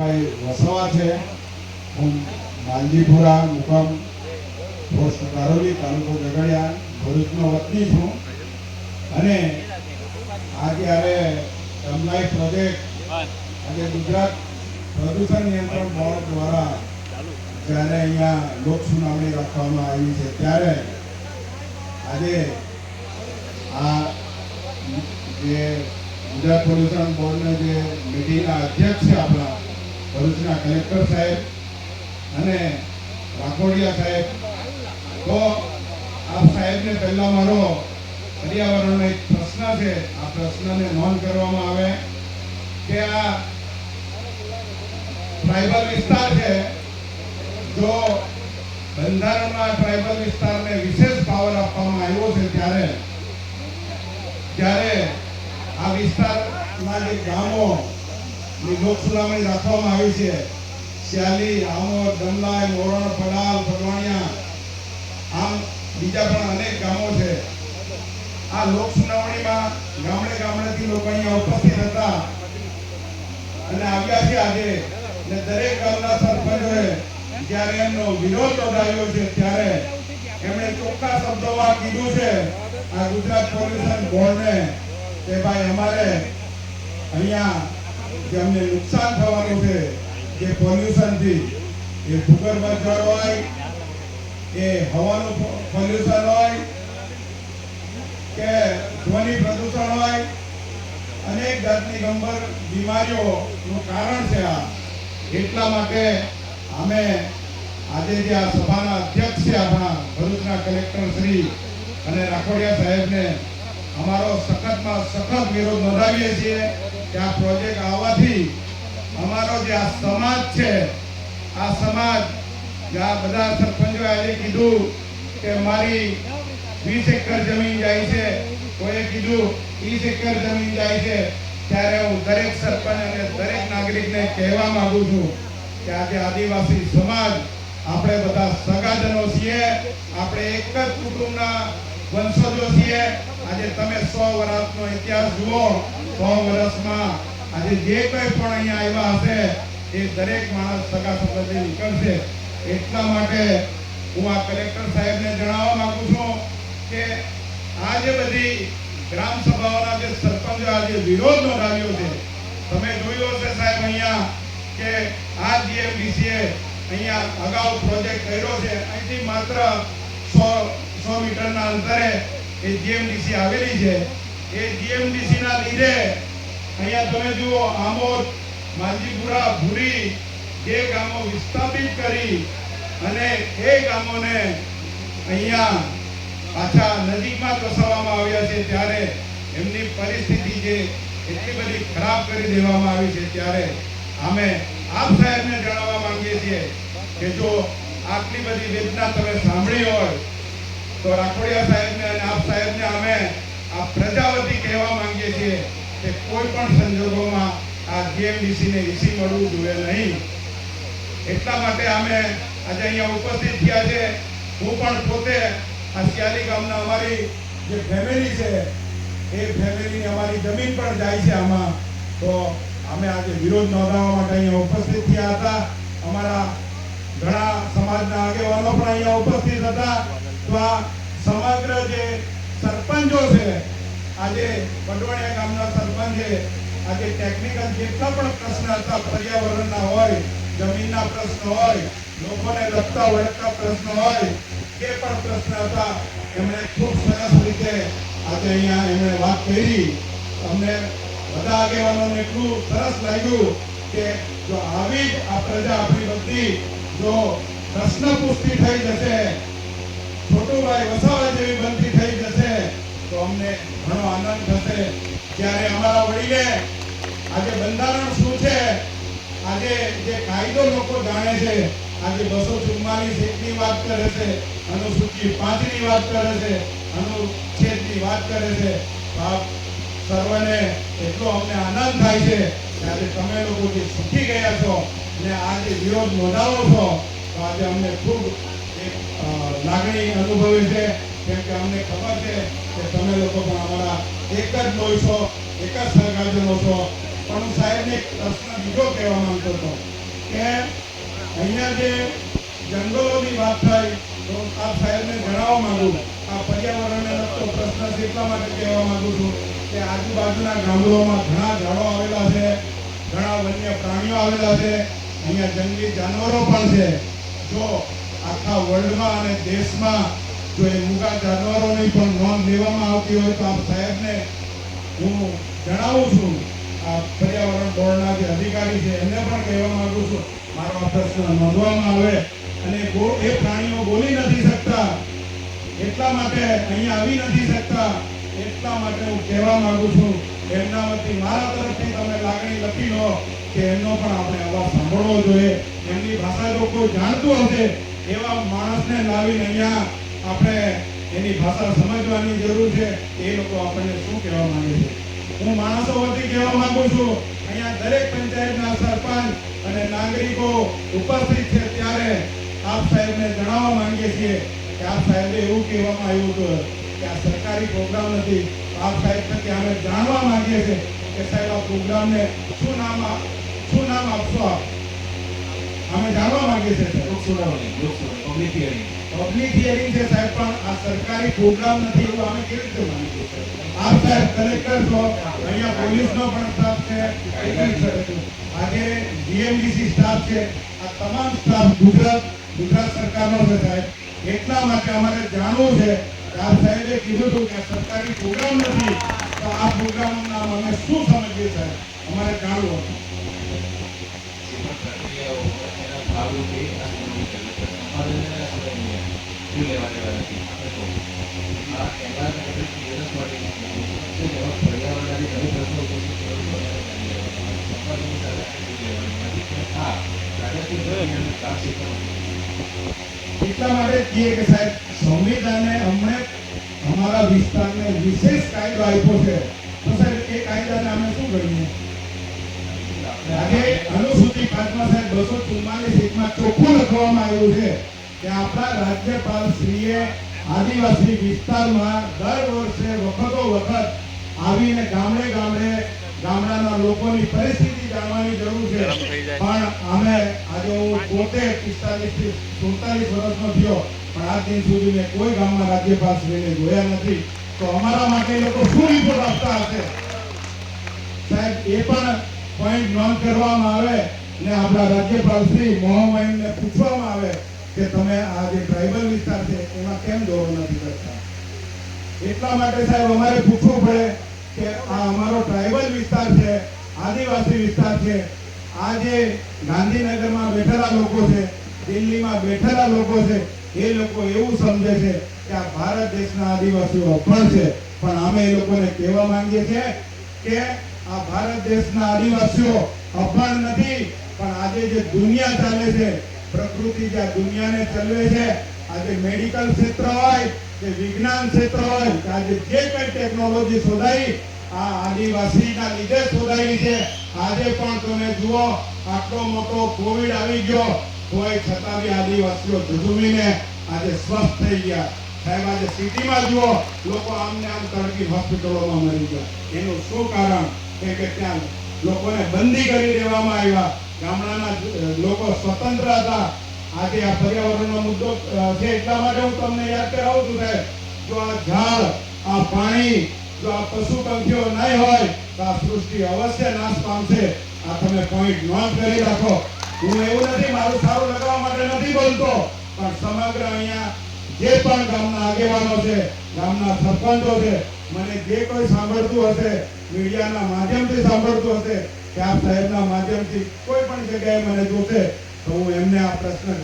ભાઈ વસાવા છે। હું માલજીપુરા મુકામ પોસ્ટ કારોલી તાલુકો ઝઘડિયા ભરૂચનો વતની છું અને આજે કમલાઈ પ્રોજેક્ટ આજે ગુજરાત પ્રદૂષણ નિયંત્રણ બોર્ડ દ્વારા જ્યારે અહીંયા લોક સુનાવણી રાખવામાં આવી છે ત્યારે આજે આ જે ગુજરાત પ્રદૂષણ બોર્ડના જે મીટિંગના અધ્યક્ષ છે આપણા ભરૂચના કલેક્ટર સાહેબ અને રાખોડિયા સાહેબ, તો આપ સાહેબને પહેલા મારો પર્યાવરણનો એક પ્રશ્ન છે, આ પ્રશ્નને નોંધ કરવામાં આવે કે આ ટ્રાઇબલ વિસ્તાર છે, જો બંધારણમાં ટ્રાઇબલ વિસ્તારને વિશેષ પાવર આપવામાં આવ્યો છે ત્યારે આ વિસ્તારના જે ગામોની લોક સુનાવણી રાખવામાં આવી છે, શ્યાલી, આમોદ, ડમલાઈ, મોરણ, પડાલ, ફગવાણિયા, આમ બીજા પણ અનેક ગામો છે। આ લોક સુનાવણીમાં ગામડે ગામડેથી લોકો અહીંયા ઉપસ્થિત હતા અને આવ્યા છે આજે, અને દરેક ગામના સરપંચોએ જ્યારે એમનો વિરોધ નોંધાવ્યો છે ત્યારે એમણે ચોખ્ખા શબ્દોમાં કીધું છે આ ગુજરાત પોલ્યુશન બોર્ડને કે ભાઈ અમારે અહીંયા જે અમને નુકસાન થવાનું છે જે પોલ્યુશનથી, એ ભૂગર્ભ જળ હોય, એ હવાનું પોલ્યુશન હોય કે ધ્વનિ પ્રદૂષણ હોય, અનેક જાતની ગંભીર બીમારીઓનું કારણ છે આ। એટલા માટે અમે આજે જે આ સભાના અધ્યક્ષ છે આપણા ભરૂચના કલેક્ટર શ્રી અને રાખોડિયા સાહેબને અમારો સખતમાં સખત વિરોધ નોંધાવીએ છીએ કે આ પ્રોજેક્ટ આવવાથી અમારો જે આ સમાજ છે, આ સમાજ આ બધા સરપંચોએ આજે કીધું કે મારી 20 એકર જમીન જાય છે, કોઈએ કીધું 30 એકર જમીન જાય છે, ત્યારે હું દરેક સરપંચ અને દરેક નાગરિકને કહેવા માંગુ છું કે આજે આદિવાસી સમાજ આપણે બધા સગાજનો છીએ, આપણે એક જ કુટુંબના વંશજો છીએ। આજે તમે 100 વર્ષનો ઇતિહાસ જુઓ, 100 વર્ષમાં આજે જે કોઈ પણ અહીંયા આવ્યા હશે એ દરેક માણસ સગા સંબંધી નીકળશે। એટલા માટે હું આ કલેક્ટર સાહેબને જણાવવા માંગુ છું કે આ જે બધી ગ્રામ સભાઓના જે સરપંચો આજે વિરોધ નોંધાવ્યો છે, તમે જોયું હશે સાહેબ અહીંયા કે આ જીએમડીસીએ અહીંયા અગાઉ પ્રોજેક્ટ કર્યો છે, અહીંથી માત્ર 100 મીટરના અંતરે એ જીએમડીસી આવેલી છે। એ જીએમડીસીના લીધે અહીંયા તમે જુઓ આમોદ, માલજીપુરા, ભૂરી જે ગામો વિસ્થાપિત કરી અને એ ગામોને અહીંયા પાછા નજીકમાં વસાવવામાં આવ્યા છે, ત્યારે એમની પરિસ્થિતિ જે એટલી બધી ખરાબ કરી દેવામાં આવી છે, ત્યારે અમે આપ સાહેબને જણાવવા માંગીએ છીએ કે જો આટલી બધી વેદના તમે સાંભળી હોય તો રાખોડિયા સાહેબને અને આપ સાહેબને અમે આ પ્રજા વતી કહેવા માંગીએ છીએ કે કોઈ પણ સંજોગોમાં આ જીએમડીસીને ઈસી મળવું જોઈએ નહીં। એટલા માટે અમે આજે અહીંયા ઉપસ્થિત થયા છે। હું પણ પોતે આ શ્યાલી ગામના અમારી જે ફેમિલી છે એ ફેમિલીની અમારી જમીન પણ જાય છે આમાં, તો અમે આજે વિરોધ નોંધાવવા માટે અહીંયા ઉપસ્થિત થયા હતા। અમારા ઘણા સમાજના આગેવાનો પણ અહીંયા ઉપસ્થિત હતા। તો આ સમગ્ર જે સરપંચો છે, આજે વડવાણિયા ગામના સરપંચે આજે ટેકનિકલ જેટલા પણ પ્રશ્ન હતા, પર્યાવરણના હોય, જમીનના પ્રશ્ન હોય, લોકોને લગતા વળગતા પ્રશ્ન હોય, જે પણ પ્રશ્ન હતા એમણે ખૂબ સરસ રીતે આજે અહીંયા એમણે વાત કરી। અમને બધા આગેવાનોને એટલું સરસ લાગ્યું કે જો આવી જ આ પ્રજા આપણી બધી જો પ્રશ્ન પૂછતી થઈ જશે, છોટુભાઈ વસાવા જેવી બનતી થઈ જશે તો અમને ઘણો આનંદ થશે। ત્યારે અમારા વડીલે આજે બંધારણ શું છે, આજે જે કાયદો લોકો જાણે છે, આજે 244 ની વાત કરે છે, અનુસૂચિ 5 ની વાત કરે છે, અનુચ્છેદની વાત કરે છે, આપ સર્વને એટલો અમને આનંદ થાય છે કે આજે તમે લોકો જે શીખી ગયા છો અને આજે વિરોધ નોંધાવો છો, તો આજે અમને ખૂબ એક લાગણી અનુભવી છે, કેમ કે અમને ખબર છે કે તમે લોકો પણ અમારા એક જ લોહી છો, એક જ સગાજનો છો। પણ હું સાહેબને એક પ્રશ્ન બીજો કહેવા માંગતો હતો કે અહીંયા જે જંગલોની વાત થઈ તો આપ સાહેબને જણાવવા માંગુ આ પર્યાવરણને લગતો પ્રશ્ન છે એટલા માટે કહેવા માંગુ છું કે આજુબાજુના ગામડાઓમાં ઘણા ઝાડો આવેલા છે, ઘણા વન્ય પ્રાણીઓ આવેલા છે, અહીંયા જંગલી જાનવરો પણ છે. જો આખા વર્લ્ડમાં અને દેશમાં જો એ મૂગા જાનવરોની પણ નોંધ લેવામાં આવતી હોય તો આપ સાહેબને હું જણાવું છું, આ પર્યાવરણ બોર્ડના જે અધિકારી છે એમને પણ કહેવા માંગુ છું મારો આ પ્રશ્ન નોંધવામાં આવે. અને એ પ્રાણીઓ બોલી નથી શકતા એટલા માટે અહીંયા આવી નથી શકતા એટલા માટે હું કહેવા માંગુ છું એમના વતી મારા તરફથી તમે લાગણી લખી લો કે એમનો પણ આપણે અવાજ સાંભળવો જોઈએ. એમની ભાષા જો કોઈ જાણતું હશે એવા માણસને લાવીને અહીંયા આપણે એની ભાષા સમજવાની જરૂર છે. એ લોકો આપણને શું કહેવા માંગે છે હું માણસો વતી કહેવા માંગુ છું. અહીંયા દરેક પંચાયતના સરપંચ અને નાગરિકો ઉપસ્થિત છે ત્યારે આપ સાહેબને જણાવવા માંગીએ છીએ કે આપ સાહેબે એવું કહેવામાં આવ્યું હતું કે આ સરકારી પ્રોગ્રામ નથી. આપ સાહેબ થકી અમે જાણવા માંગીએ છીએ કે સાહેબ આ પ્રોગ્રામને શું નામ આપશો આપ? અમે જાણવા માંગીએ છીએ પબ્લિક હિયરિંગ છે સાહેબ, પણ આ સરકારી પ્રોગ્રામ નથી એવું અમે કેવી રીતે માનીએ? આપ સાહેબ કલેક્ટર છો, અહીંયા પોલીસનો પણ સ્ટાફ છે, આજે જીએમડીસી સ્ટાફ છે, આ તમામ સ્ટાફ ગુજરાત સરકારનો છે સાહેબ. એટલા માટે અમારે જાણવું છે કે આપ સાહેબે કીધું હતું કે સરકારી પ્રોગ્રામ નથી તો આ પ્રોગ્રામનું નામ અમે શું સમજીએ સાહેબ? અમારે જાણવું હતું. એટલા માટે કહીએ કે સાહેબ સંવિધાને અમને અમારા વિસ્તારને વિશેષ કાયદો આપ્યો છે તો સાહેબ એ કાયદાને અમે શું કરીએ? આજે અનુસૂચિ 5 માં સાહેબ 244 માં ચોખ્ખું લખવામાં આવ્યું છે કે આપણા રાજ્યપાલ શ્રીએ આદિવાસી વિસ્તારમાં દર વર્ષે વખતો વખત આવીને ગામડાના લોકોની પરિસ્થિતિ જાણવાની જરૂર છે. પણ અમે આજે હું પોતે 45 થી 47 વર્ષનો થયો પણ આજ દિન સુધી મેં કોઈ ગામમાં રાજ્યપાલ શ્રીને જોયા નથી. તો અમારા માટે લોકો શું રિપોર્ટ આપતા હશે સાહેબ? એ પણ પોઈન્ટ નોંધ કરવામાં આવે ને આપણા રાજ્યપાલ શ્રી મોહમ્મદને પૂછવામાં આવે કે તમે આ જે ટ્રાઇબલ વિસ્તાર છે એમાં કેમ દોરો નથી કરતા? એટલા માટે સાહેબ અમારે પૂછવું પડે કે આ અમારો ટ્રાઇબલ વિસ્તાર છે, આદિવાસી વિસ્તાર છે. આ જે ગાંધીનગરમાં બેઠેલા લોકો છે, દિલ્હીમાં બેઠેલા લોકો છે, એ લોકો એવું સમજે છે કે આ ભારત દેશના આદિવાસીઓ અભણ છે. પણ અમે એ લોકોને કહેવા માંગીએ છીએ કે આ ભારત દેશના આદિવાસીઓ અભણ નથી, પણ આજે જે દુનિયા ચાલે છે, પ્રકૃતિ જે દુનિયાને ચલાવે છે, આજે મેડિકલ ક્ષેત્ર હોય કે વિજ્ઞાન ક્ષેત્ર હોય કે આજે જે કઈ ટેકનોલોજી શોધાઈ આ આદિવાસીના લીધે શોધાઈ છે. આજે પણ તમે જુઓ આટલો મોટો કોવિડ આવી ગયો તોય છતાં બી આદિવાસીઓ ઝઝૂમીને આજે સ્વસ્થ થઈ ગયા સાહેબ. આજે સિટીમાં જુઓ લોકો આમને આમ તડકી હોસ્પિટલોમાં મરી ગયા. એનું શું કારણ? કે ત્યાં લોકોને બંધી કરી દેવામાં આવ્યા. ગામડાના લોકો સ્વતંત્ર હતા. આજે આ પર્યાવરણનો મુદ્દો છે એટલા માટે હું તમને યાદ કરાવું છું સાહેબ. જો આ ઝાડ, આ પાણી, જો આ પશુ પંખીઓ નહીં હોય તો આ સૃષ્ટિ અવશ્ય નાશ પામશે. આ તમે પોઈન્ટ નોંધ કરી રાખો. હું એવું નથી મારું સારું લગાવવા માટે નથી બોલતો, પણ સમગ્ર અહીંયા જે પણ ગામના આગેવાનો છે, ગામના સરપંચો છે, મને જે કોઈ સાંભળતું હશે, મીડિયાના માધ્યમથી સાંભળતું હશે કે આપ સાહેબના માધ્યમથી કોઈ પણ જગ્યાએ મને જોશે તો હું એમને આ પ્રશ્ન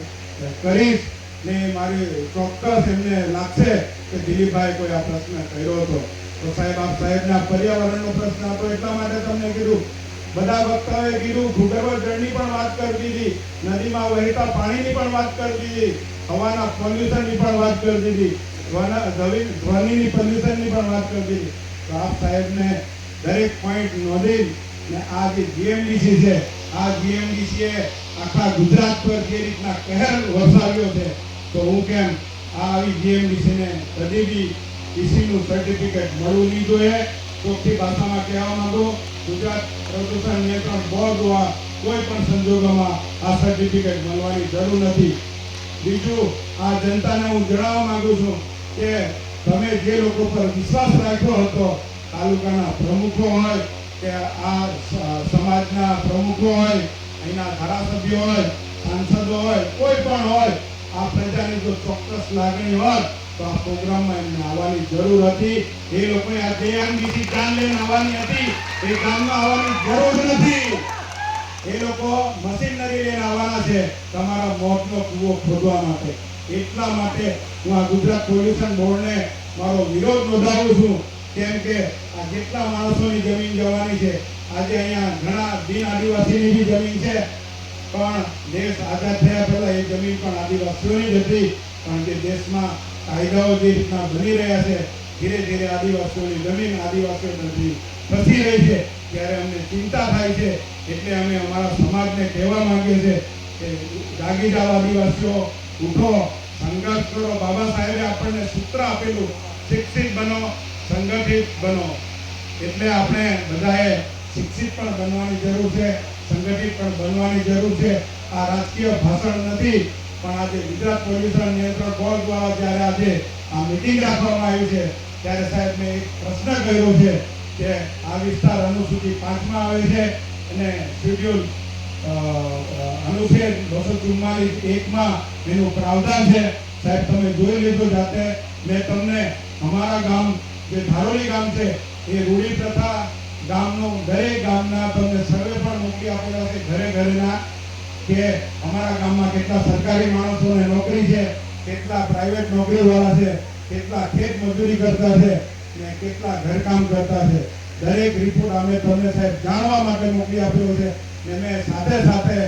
કરીશ ને મારી ચોક્કસ એમને લાગશે કે દિલીપભાઈ કોઈ આ પ્રશ્ન કર્યો હતો. તો સાહેબ આપ સાહેબના પર્યાવરણનો પ્રશ્ન હતો એટલા માટે તમને કીધું. બધા વક્તાઓએ કીધું, ભૂગર્ભ જળની પણ વાત કરી દીધી, નદીમાં વહેતા પાણીની પણ વાત કરી દીધી, હવાના પોલ્યુશનની પણ વાત કરી દીધી, ધ્વનિની પોલ્યુશનની પણ વાત કરી દીધી. તો આપ સાહેબને દરેક પોઈન્ટ નોંધી ને આ જે જીએમડીસી છે, આ જીએમડીસી આખા ગુજરાત પર જે રીતના કહેર વરસાવ્યો છે તો હું કેમ આવી જીએમડીસીને કદી બી ડીસીનું સર્ટિફિકેટ મળવું નહીં જોઈએ. ચોખ્ખી ભાષામાં કહેવા માંગુ, ગુજરાત પ્રદૂષણ નિયંત્રણ બોર્ડ કોઈ પણ સંજોગોમાં આ સર્ટિફિકેટ મળવાની જરૂર નથી. બીજું, આ જનતાને હું જણાવવા માંગુ છું કે તમે જે લોકો પર વિશ્વાસ રાખ્યો હતો, તાલુકાના પ્રમુખો હોય કે આ સમાજના પ્રમુખો હોય, અહીંના ધારાસભ્યો હોય, સાંસદો હોય, કોઈ પણ હોય, આ પ્રજાની જો ચોક્કસ લાગણી હોય તો આ પ્રોગ્રામમાં એમને આવવાની જરૂર હતી. એ લોકોએ આ દેવાનગીથી જાન લઈને આવવાની હતી, એ ગામમાં આવવાની જરૂર નથી. એ લોકો મશીનરી લઈને આવવાના છે તમારા મોતનો કૂવો ખોદવા માટે. એટલા માટે હું આ ગુજરાત પોલ્યુશન બોર્ડને મારો વિરોધ નોંધાવું છું. કેમ કે આ જેટલા માણસોની જમીન જવાની છે, આજે અહીંયા ઘણા બિન આદિવાસીની બી જમીન છે, પણ દેશ આઝાદ થયા પહેલા એ જમીન પણ આદિવાસીઓની જ હતી. પણ જે દેશમાં કાયદાઓ જે રીતના બની રહ્યા છે, ધીરે ધીરે આદિવાસીઓની જમીન આદિવાસીઓથી ખસી રહી છે, ત્યારે અમને ચિંતા થાય છે. એટલે અમે અમારા સમાજને કહેવા માંગીએ છીએ કે જાગી જાઓ આદિવાસીઓ, ઉઠો, સંઘર્ષ કરો. બાબા સાહેબે આપણને સૂત્ર આપેલું, શિક્ષિત બનો, સંગઠિત બનો. એટલે આપણે બધાએ શિક્ષિત પણ બનવાની જરૂર છે, સંગઠિત પણ બનવાની જરૂર છે. આ રાજકીય ભાષણ નથી, પણ આજે ગુજરાત પોલ્યુશન નિયંત્રણ બોર્ડ દ્વારા જ્યારે આજે આ મીટિંગ રાખવામાં આવી છે, ત્યારે સાહેબ મેં એક પ્રશ્ન કર્યો છે કે આ વિસ્તાર અનુસૂચિ 5માં આવે છે અને શેડ્યુલ અનુચ્છેદ 244(1) એનું પ્રાવધાન છે. સાહેબ તમે જોઈ લેજો જાતે. મેં તમને અમારા ગામ જે ધારોલી ગામ છે એ રૂઢી પ્રથા ગામનું દરેક ગામના તમને સર્વે પણ મોકલી આપેલા છે, ઘરે ઘરેના, કે અમારા ગામમાં કેટલા સરકારી માણસોને નોકરી છે, કેટલા પ્રાઇવેટ નોકરીવાળા છે, કેટલા ખેત મજૂરી કરતા છે ને કેટલા ઘરકામ કરતા છે. દરેક રિપોર્ટ અમે તમને સાહેબ જાણવા માટે મોકલી આપ્યો છે. ને મેં સાથે સાથે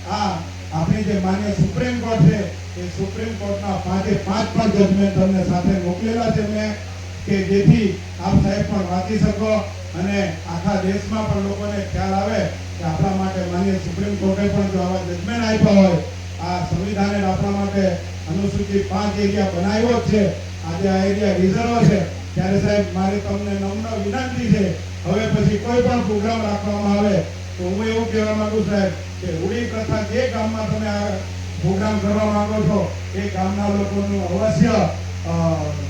આ આપણી જે માન્ય સુપ્રીમ કોર્ટ છે એ સુપ્રીમ કોર્ટના 5 પણ જજમેન્ટ તમને સાથે મોકલેલા છે મેં, કે જેથી આપ સાહેબ પણ વાંચી શકો અને આખા દેશમાં પણ લોકોને ખ્યાલ આવે કે આપણા માટે માન્ય સુપ્રીમ કોર્ટે પણ જો આવા જજમેન્ટ આપ્યા હોય, આ સંવિધાને આપણા માટે અનુસૂચિત 5 એરિયા બનાવ્યો જ છે, આજે આ એરિયા રિઝર્વ છે, ત્યારે સાહેબ મારે તમને નમ્ર વિનંતી છે, હવે પછી કોઈ પણ પ્રોગ્રામ રાખવામાં આવે તો હું એવું કહેવા માંગુ સાહેબ કે રૂઢી પ્રથા જે ગામમાં તમે આ પ્રોગ્રામ કરવા માંગો છો એ ગામના લોકોનું અવશ્ય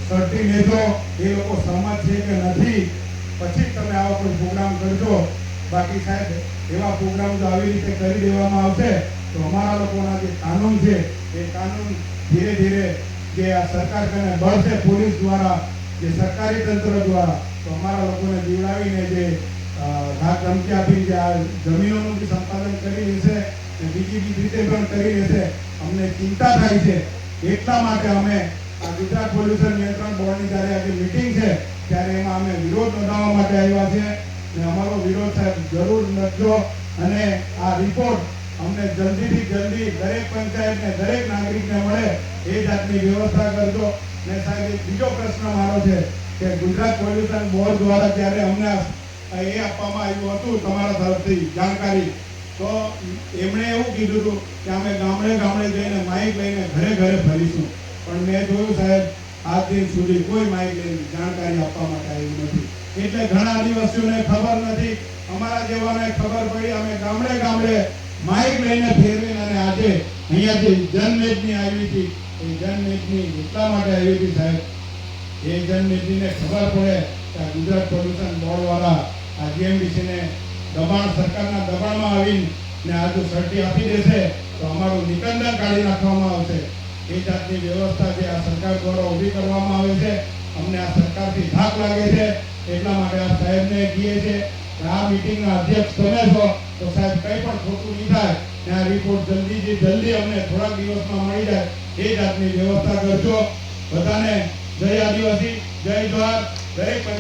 સર્ટી લેજો, એ લોકો સહમત છે કે નથી, પછી તમે આવા કોઈ પ્રોગ્રામ કરજો. બાકી સાહેબ એવા પ્રોગ્રામ જો આવી રીતે કરી દેવામાં આવશે તો અમારા લોકોના જે કાનૂન છે એ કાનૂન ધીરે ધીરે જે આ સરકાર કરીને બળશે, પોલીસ દ્વારા, જે સરકારી તંત્ર દ્વારા, તો અમારા લોકોને જીવડાવીને જે ધાક ધમકી આપી જે આ જમીનોનું બી સંપાદન કરી લેશે અને બીજી રીતે પણ કરી લેશે. અમને ચિંતા થાય છે. એટલા માટે અમે આ ગુજરાત પોલ્યુશન નિયંત્રણ બોર્ડની જ્યારે આજે મીટિંગ છે ત્યારે એમાં અમે વિરોધ નોંધાવવા માટે આવ્યા છે. અને અમારો વિરોધ સાહેબ જરૂર લખજો અને આ રિપોર્ટ અમને જલ્દીથી જલ્દી દરેક પંચાયતને, દરેક નાગરિકને મળે એ જાતની વ્યવસ્થા કરજો. ને સાહેબ એક બીજો પ્રશ્ન મારો છે કે ગુજરાત પોલ્યુશન બોર્ડ દ્વારા જ્યારે અમને એ આપવામાં આવ્યું હતું તમારા તરફથી જાણકારી, તો એમણે એવું કીધું હતું કે અમે ગામડે ગામડે જઈને માઇક લઈને ઘરે ઘરે ફરીશું. પણ મેં જોયું સાહેબ આજ દિન સુધી કોઈ માઇક લઈને જાણકારી આપવા માટે આવી નથી. એટલે ઘણા આદિવાસીઓને ખબર નથી, અમારા જેવાને ખબર પડી. અમે ગામડે ગામડે માઇક લઈને ફેરવીને અને આજે અહીંયા જે જનમેદની આવી હતી એ જનમેદની એટલા માટે આવી હતી સાહેબ, એ જનમેદનીને ખબર પડે કે આ ગુજરાત પોલ્યુશન બોર્ડવાળા આ જીએમડીસીને દબાણ, સરકારના દબાણમાં આવીને આ જો સર્ટી આપી દેશે તો અમારું નિકંદન કાઢી નાખવામાં આવશે. એ જાતની વ્યવસ્થા જે આ સરકાર દ્વારા ઊભી કરવામાં આવે છે, અમને આ સરકારથી ધાક લાગે છે. એટલા માટે આ સાહેબને કહીએ છીએ કે આ મીટિંગના અધ્યક્ષ તમે છો તો સાહેબ કંઈ પણ ખોટું નહીં થાય ને આ રિપોર્ટ જલ્દીથી જલ્દી અમને થોડાક દિવસમાં મળી જાય એ જાતની વ્યવસ્થા કરજો. બધાને જય આદિવાસી, જય જવાહર. દરેક